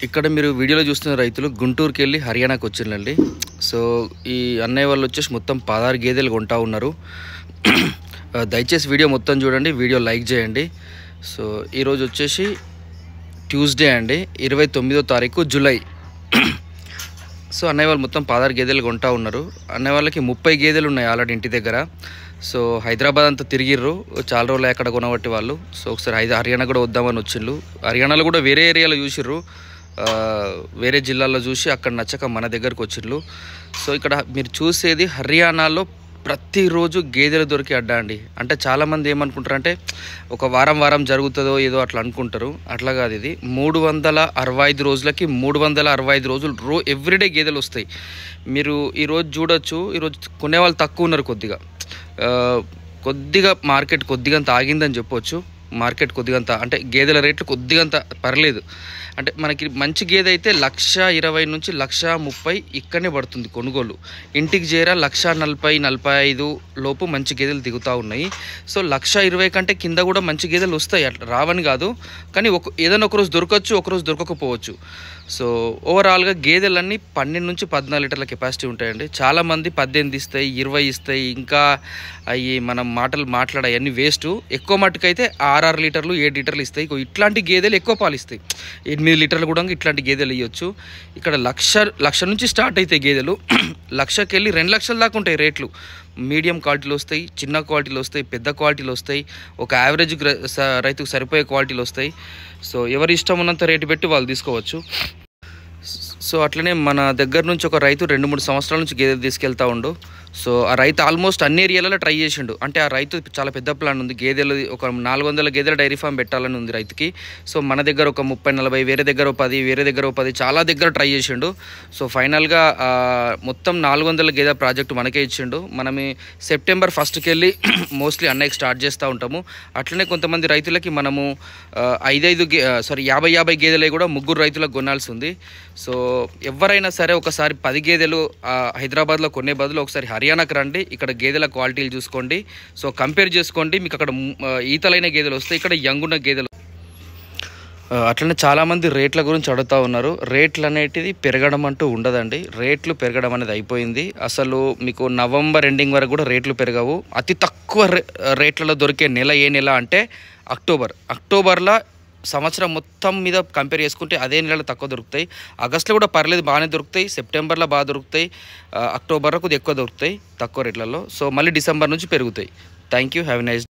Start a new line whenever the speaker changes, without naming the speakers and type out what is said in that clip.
ఇక్కడ మీరు వీడియోలో చూస్తున్న రైతులు గుంటూరుకి వెళ్ళి హర్యానాకి వచ్చిందండి. సో ఈ అన్నయ్య వాళ్ళు వచ్చేసి మొత్తం 16 గేదెలు కొంటా ఉన్నారు. దయచేసి వీడియో మొత్తం చూడండి, వీడియో లైక్ చేయండి. సో ఈరోజు వచ్చేసి ట్యూస్డే అండి, 29వ తారీఖు జూలై. సో అన్నయ్య వాళ్ళు మొత్తం 16 గేదెలు కొంటా ఉన్నారు. అన్నయ్య వాళ్ళకి 30 గేదెలు ఉన్నాయి ఆల్రెడీ ఇంటి దగ్గర. సో హైదరాబాద్ అంతా తిరిగిర్రు, చాలా రోజులు ఎక్కడ కొనబట్టి వాళ్ళు. సో ఒకసారి హర్యానా కూడా వద్దామని వచ్చిండ్రు. హర్యానాలో కూడా వేరే ఏరియాలో చూసిర్రు, వేరే జిల్లాల్లో చూసి అక్కడ నచ్చక మన దగ్గరకు వచ్చిండ్రు. సో ఇక్కడ మీరు చూసేది హర్యానాలో ప్రతిరోజు గేదెలు దొరికి అడ్డా అండి. అంటే చాలామంది ఏమనుకుంటారు అంటే ఒక వారం జరుగుతుందో ఏదో అట్లా అనుకుంటారు. అట్లా కాదు, ఇది 365 రోజులకి 365 రోజులు ఎవ్రీడే గేదెలు వస్తాయి. మీరు ఈరోజు చూడొచ్చు, ఈరోజు కొనేవాళ్ళు తక్కువ ఉన్నారు. కొద్దిగా మార్కెట్ కొద్దిగంత ఆగిందని చెప్పొచ్చు. మార్కెట్ కొద్దిగంత అంటే గేదెల రేట్లు కొద్దిగంత పర్లేదు. అంటే మనకి మంచి గేదె అయితే 1,20,000 నుంచి 1,30,000 ఇక్కడనే పడుతుంది కొనుగోలు. ఇంటికి చేరా 1,40,000-45,000 లోపు మంచి గేదెలు దిగుతూ ఉన్నాయి. సో 1,20,000 కంటే కింద కూడా మంచి గేదెలు వస్తాయి, అట్లా రావని కాదు. కానీ ఏదైనా ఒకరోజు దొరకచ్చు, ఒకరోజు దొరకకపోవచ్చు. సో ఓవరాల్గా గేదెలన్నీ 12 నుంచి 14 లీటర్ల కెపాసిటీ ఉంటాయండి. చాలామంది 18 ఇస్తాయి, 20 ఇస్తాయి, ఇంకా అవి మనం మాట్లాడే అన్నీ వేస్ట్. ఎక్కువ మట్టుకైతే 6 లీటర్లు 7 లీటర్లు ఇస్తాయి. ఇట్లాంటి గేదెలు ఎక్కువ పాలు ఇస్తాయి, 8 లీటర్లు కూడా ఇట్లాంటి గేదెలు ఇవ్వచ్చు. ఇక్కడ లక్ష నుంచి స్టార్ట్ అవుతాయి గేదెలు. 1,00,000కి వెళ్ళి 2 లక్షల దాకా ఉంటాయి రేట్లు. మీడియం క్వాలిటీలు వస్తాయి, చిన్న క్వాలిటీలు వస్తాయి, పెద్ద క్వాలిటీలు వస్తాయి, ఒక యావరేజ్ రైతుకు సరిపోయే క్వాలిటీలు వస్తాయి. సో ఎవరి ఇష్టం ఉన్నంత రేటు పెట్టి వాళ్ళు తీసుకోవచ్చు. సో అట్లనే మన దగ్గర నుంచి ఒక రైతు 2-3 సంవత్సరాల నుంచి గేదెలు తీసుకెళ్తా ఉండు. సో ఆ రైతు ఆల్మోస్ట్ అన్ని ఏరియాలలో ట్రై చేసిండు. అంటే ఆ రైతు చాలా పెద్ద ప్లాన్ ఉంది, గేదెలు ఒక 400 గేదెల డైరీ ఫామ్ పెట్టాలని ఉంది రైతుకి. సో మన దగ్గర ఒక 30-40, వేరే దగ్గర 10, వేరే దగ్గర 10, చాలా దగ్గర ట్రై చేసిండు. సో ఫైనల్గా మొత్తం 400 గేదెల ప్రాజెక్టు మనకే ఇచ్చిండు. మనం సెప్టెంబర్ 1కి వెళ్ళి మోస్ట్లీ అన్నయ్యకి స్టార్ట్ చేస్తూ ఉంటాము. అట్లనే కొంతమంది రైతులకి మనము 50 గేదెలే కూడా 3 రైతులకు కొనాల్సి ఉంది. సో ఎవరైనా సరే ఒకసారి 10 గేదెలు హైదరాబాద్లో కొనే బదులు ఒకసారి హర్యానాకి రండి, ఇక్కడ గేదెల క్వాలిటీలు చూసుకోండి. సో కంపేర్ చేసుకోండి, మీకు అక్కడ ఈతలైన గేదెలు వస్తాయి, ఇక్కడ యంగ్ ఉన్న గేదెలు. అట్లనే చాలామంది రేట్ల గురించి అడుగుతూ ఉన్నారు. రేట్లు అనేటిది పెరగడం అంటూ ఉండదండి, రేట్లు పెరగడం అనేది అయిపోయింది. అసలు మీకు నవంబర్ ఎండింగ్ వరకు కూడా రేట్లు పెరగవు. అతి తక్కువ రేట్లలో దొరికే నెల ఏ నెల అంటే అక్టోబర్లో సంవత్సరం మొత్తం మీద కంపేర్ చేసుకుంటే అదే నెలలో తక్కువ దొరుకుతాయి. ఆగస్టులో కూడా పర్లేదు, బాగానే దొరుకుతాయి. సెప్టెంబర్లో బాగా దొరుకుతాయి. అక్టోబర్లో కొద్దిగా ఎక్కువ దొరుకుతాయి తక్కువ రేట్లలో. సో మళ్ళీ డిసెంబర్ నుంచి పెరుగుతాయి. Thank you, have a nice day.